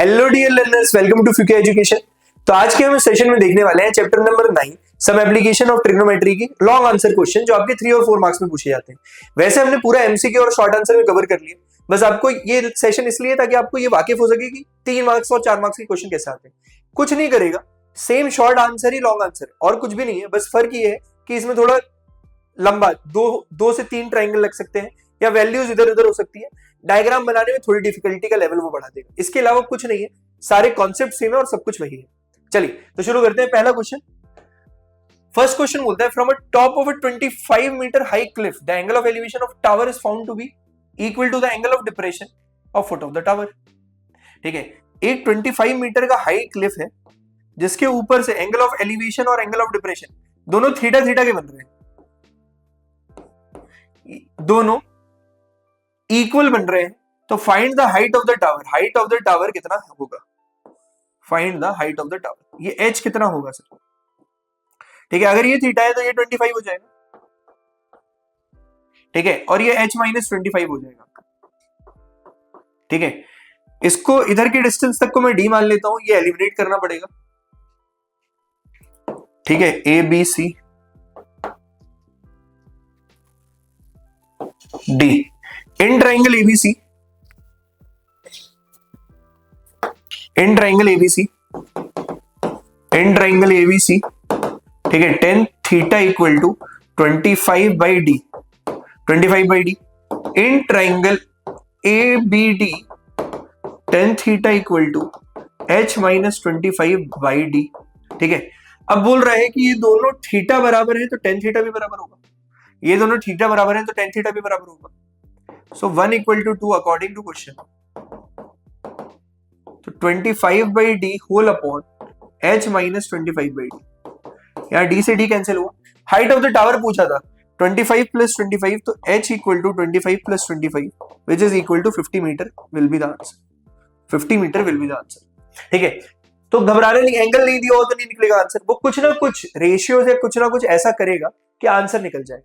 Hello dear learners, welcome to Fuke education. तो आज के हम सेशन में देखने वाले हैं chapter number 9 some application of trigonometry की लॉन्ग आंसर क्वेश्चन जो आपके 3 और 4 मार्क्स में पूछे जाते हैं। वैसे हमने पूरा एमसीक्यू और शॉर्ट आंसर में कवर कर लिया, बस आपको ये सेशन इसलिए ताकि आपको ये वाकिफ हो सके कि 3 मार्क्स और 4 मार्क्स के क्वेश्चन कैसे आते हैं। कुछ नहीं करेगा, सेम शॉर्ट आंसर ही लॉन्ग आंसर और कुछ भी नहीं है। बस फर्क ये है कि इसमें थोड़ा लंबा दो से 3 ट्राइंगल लग सकते हैं या वैल्यूज इधर उधर हो सकती है। डायग्राम बनाने में थोड़ी डिफिकल्टी का लेवल वो बढ़ा देगा, इसके अलावा कुछ नहीं है। सारे कॉन्सेप्ट सेम है और सब कुछ वही है। चलिए तो शुरू करते हैं। पहला क्वेश्चन, फर्स्ट क्वेश्चन बोलता है from a top of a 25 metre high cliff the angle of elevation of tower is found to be equal to the angle of depression of foot of the tower. ठीक है, एक 25 metre का high Cliff है जिसके ऊपर से angle of elevation और angle of depression दोनों थीटा थीटा के बन रहे हैं, दोनों इक्वल बन रहे हैं। तो find the height of the tower. Height of the tower कितना होगा? Find the height of the tower. ये h कितना होगा सर? ठीक है, अगर ये थीटा है तो ये 25 हो जाएगा। ठीक है, और ये h माइनस 25 हो जाएगा। ठीक है, इसको इधर की डिस्टेंस तक को मैं d मान लेता हूं, ये एलिमिनेट करना पड़ेगा। ठीक है, a b c d in triangle ABC, in triangle ABC, in triangle ABC. ठीक है, tan theta equal to 25 by D, 25 by D. In triangle A B D tan theta equal to h minus 25 by D. ठीक है, अब बोल रहा है कि ये दोनों थीटा बराबर है तो tan थीटा भी बराबर होगा, ये दोनों थीटा बराबर है तो tan थीटा भी बराबर होगा। So 1 equal to 2 according to question. तो 25 by d whole upon h minus 25 by d। यहाँ d से d कैंसिल हुआ। हाइट ऑफ द टावर पूछा था, 25 plus 25 तो h equal to 25 plus 25 which is equal to 50 meter will be the answer। 50 meter will be the answer। ठीक है, तो घबराने नहीं, एंगल नहीं दिया हो तो नहीं निकलेगा आंसर। वो कुछ ना कुछ रेशियो से कुछ ना कुछ ऐसा करेगा कि आंसर निकल जाए।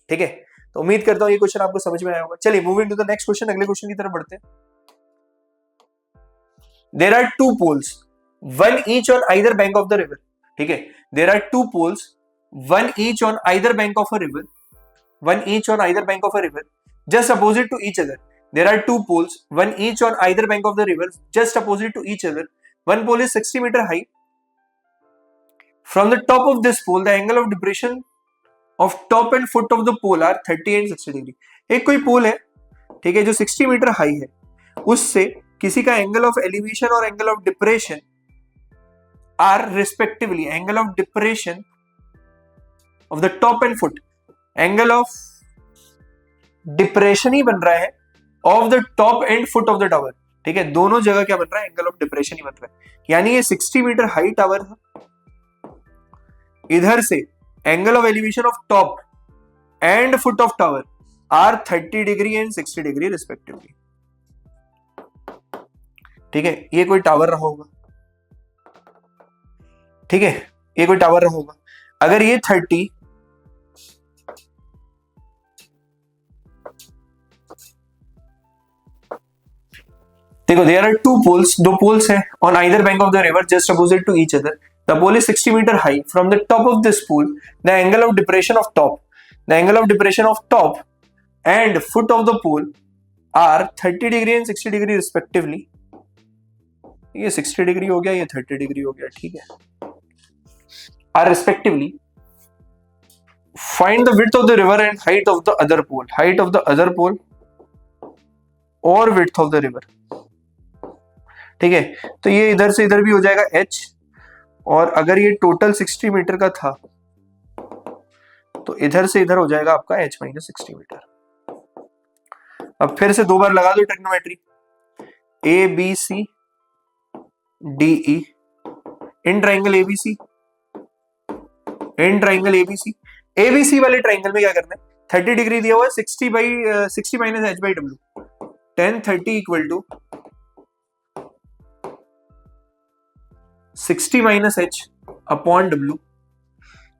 ठीक है, तो उम्मीद करता हूं ये क्वेश्चन आपको समझ में आया होगा। चलिए moving to the next question, अगले क्वेश्चन की तरफ बढ़ते हैं। There are two poles, one each on either bank of the river. ठीक है, there are two poles, one each on either bank of a river, one each on either bank of a river just opposite to each other. There are two poles, one each on either bank of the river just opposite to each other. One pole is 60 metre high. From the top of this pole the angle of depression of top and foot of the pole are 30 and 60 degree. एक कोई पोल है, ठीक है, जो 60 metre high है, उससे किसी का एंगल ऑफ एलिवेशन और angle of depression are respectively, angle of depression of the top and foot, angle of depression ही बन रहा है of the top and foot of the tower. ठीक है, दोनों जगह क्या बन रहा है? एंगल ऑफ डिप्रेशन ही बन रहा है। यानी ये 60 मीटर हाई टावर है, इधर से angle of elevation of top and foot of tower are 30 degree and 60 degree respectively. ठीक है, ये कोई टावर रहा होगा। ठीक है, ये कोई टावर रहा होगा। अगर ये 30 देखो, देयर आर टू पोल्स, दो पोल्स है on either bank of the river just opposite to each other. The pole is 60 meter high. From the top of this pole, the angle of depression of top, the angle of depression of top and foot of the pole are 30 degree and 60 degree respectively. ये 60 degree हो गया, ये 30 degree हो गया। ठीक है, are respectively. Find the width of the river and height of the other pole. Height of the other pole or width of the river. ठीक है, तो ये इधर से इधर भी हो जाएगा h, और अगर ये टोटल 60 मीटर का था तो इधर से इधर हो जाएगा आपका h माइनस 60 मीटर। अब फिर से दो बार लगा दो trigonometry, A B C D E in triangle ABC, in triangle ABC. ABC वाले ट्राइंगल में क्या करना है? 30 डिग्री दिया हुआ है, 60 minus h by W, tan 30 equal to 60 minus h upon W,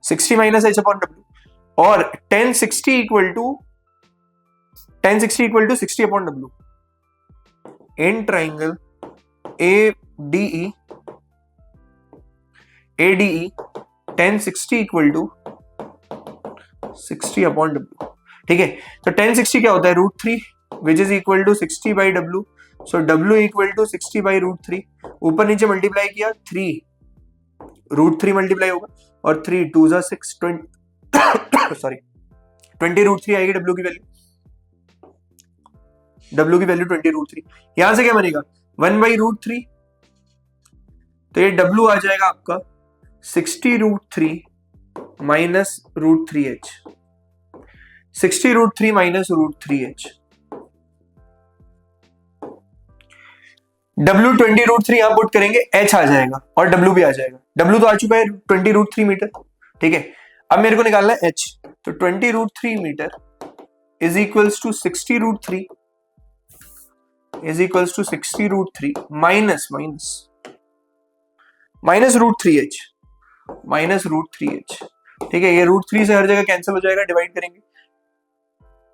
60 minus h upon W, और tan 60 equal to tan 60 equal to 60 upon W in triangle ADE 1060 equal to 60 upon W। ठीक है, तो 1060 क्या होता है, √3 which is equal to 60 by W। So W equal to 60 by √3, ऊपर नीचे multiply किया 3, √3 मल्टीप्लाई होगा और 3 2 जा 6 सॉरी 20 √3 आएगी W की वैल्यू, W की वैल्यू 20 √3। यहां से क्या बनेगा 1 बाई √3, तो ये W आ जाएगा आपका 60 √3 minus √3h, 60 √3 minus √3h। W 20 √3 यहां पुट करेंगे, h आ जाएगा और W भी आ जाएगा। W तो आ चुका है 20 √3 मीटर। ठीक है, अब मेरे को निकालना है h, तो 20 √3 metre is equals to 60 √3 is equals to 60 √3 minus √3h minus √3h। ठीक है, ये √3 से हर जगह कैंसिल हो जाएगा, डिवाइड करेंगे,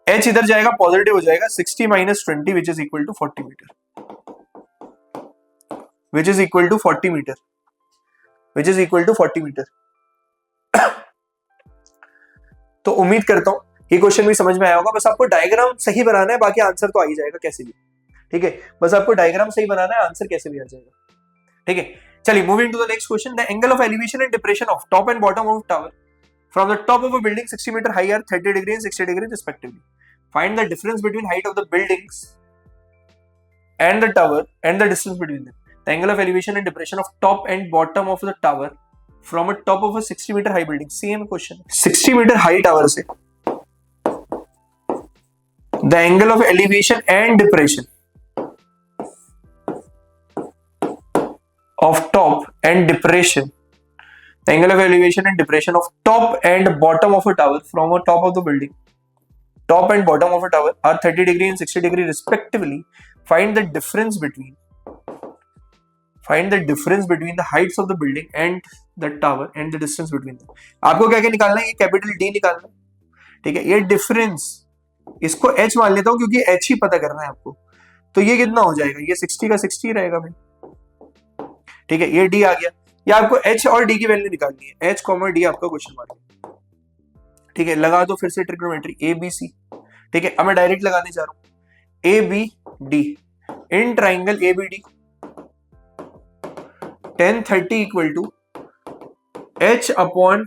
h इधर जाएगा पॉजिटिव हो जाएगा, 60 minus 20 which is equal to 40 metre, which is equal to 40 metre, which is equal to 40 metre. तो उम्मीद करता हूं ये क्वेश्चन भी समझ में आया होगा, बस आपको डायग्राम सही बनाना है, बाकी आंसर तो आ ही जाएगा कैसे भी। ठीक है, बस आपको डायग्राम सही बनाना है, आंसर कैसे भी आ जाएगा। ठीक है, चलिए moving to the next question. The angle of elevation and depression of top and bottom of tower from the top of a building 60 metre high are 30 degree and 60 degree respectively. Find the difference between height of the buildings and the tower and the distance between them. The angle of elevation and depression of top and bottom of the tower from a top of a 60 metre high building. Same question, 60 metre high tower से the angle of elevation and depression of top and depression, the angle of elevation and depression of top and bottom of a tower from a top of the building, top and bottom of a tower are 30 degree and 60 degree respectively. Find the difference between the heights of the building and the tower and the distance between them. आपको क्या क्या निकालना है, ये capital D निकालना है। ठीक है, ये डिफरेंस इसको H मान लेता हूं क्योंकि H ही पता करना है आपको, तो ये कितना हो जाएगा, ये 60 का 60 रहेगा भाई। ठीक है, ये D आ गया, या आपको H और D की वैल्यू निकालनी है, H, D आपका क्वेश्चन मार्क। ठीक है, लगा दो फिर से ट्रिग्नोमेट्री ABC। ठीक है, अब मैं डायरेक्ट लगाने जा रहा हूं, ABD in triangle ABD tan 30 equal to H upon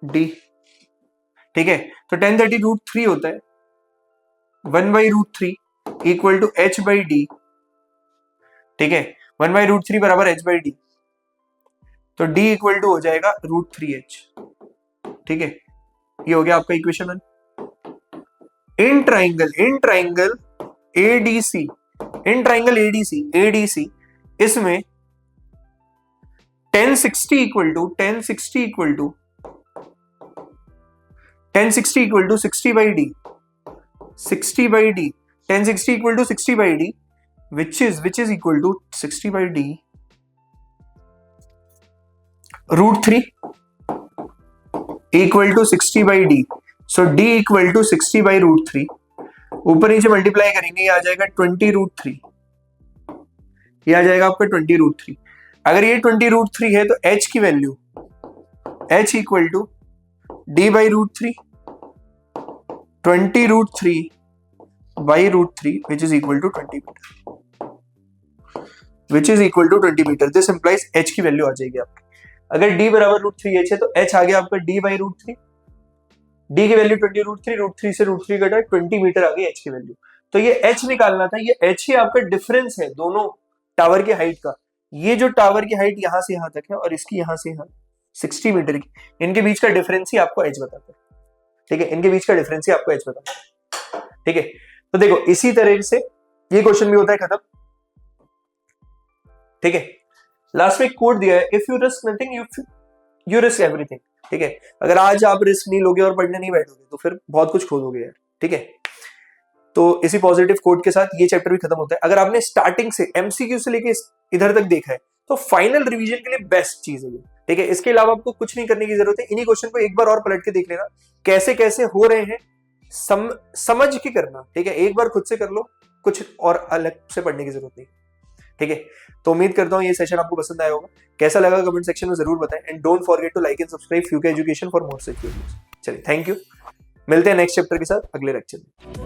D। ठीक है, तो tan 30 √3 होता है, 1 by √3 equal to H by D। ठीक है, 1 बाई √3 बराबर H बाई D, तो D इक्वल टू हो जाएगा √3H। ठीक है, ये हो गया आपका equation 1। In triangle ADC, in triangle ADC इसमें tan 60 equal to 60 by D, 60 by D, tan 60 equal to 60 by D which is equal to 60 by D √3 equal to 60 by D, so D equal to 60 by √3, ऊपर नीचे multiply करेंगे, ये आ जाएगा 20 √3, ये आ जाएगा आपका 20 √3। अगर ये 20 √3 है तो H की value H equal to D by √3, 20 √3 by √3 which is equal to 20 metre, which is equal to 20 metre. This implies H की वैल्यू आ जाएगी आपकी। अगर D बराबर √3H है तो H आ गया आपका D by √3, D की वैल्यू 20 √3 से √3 कटा 20 मीटर आ गई H की वैल्यू। तो ये H निकालना था, ये H ही आपका डिफरेंस है दोनों टावर की हाइट का। ये जो टावर की हाइट यहां से यहां तक है और इसकी यहां से यहां 60 मीटर की, इनके बीच का डिफरेंस ही आपको H बताता है। ठीक है, इनके बीच का डिफरेंस ही आपको H बताता है। ठीक है, तो देखो इसी तरह से ये क्वेश्चन भी होता है खत्म। ठीक है, लास्ट में कोड दिया है, if you risk nothing you risk everything. ठीक है, अगर आज आप रिस्क नहीं लोगे और पढ़ने नहीं बैठोगे तो फिर बहुत कुछ खो दोगे यार। ठीक है, तो इसी पॉजिटिव कोड के साथ ये चैप्टर भी खत्म होता है। अगर आपने स्टार्टिंग से MCQ से लेके इधर तक देखा है तो फाइनल रिवीजन के लिए बेस्ट चीज है ये। ठीक है, इसके अलावा आपको कुछ नहीं करने की जरूरत है, इन्हीं क्वेश्चन को एक बार और पलट के देख लेना कैसे कैसे हो रहे हैं, समझ के करना। ठीक है, एक बार खुद से कर लो, कुछ और अलग से पढ़ने की जरूरत नहीं। ठीक है, तो उम्मीद करता हूँ ये सेशन आपको पसंद आया होगा। कैसा लगा कमेंट सेक्शन में जरूर बताएं and don't forget to like and subscribe Fuke education for more such videos. चलिए थैंक यू, मिलते हैं नेक्स्ट चैप्टर के साथ अगले लेक्चर में।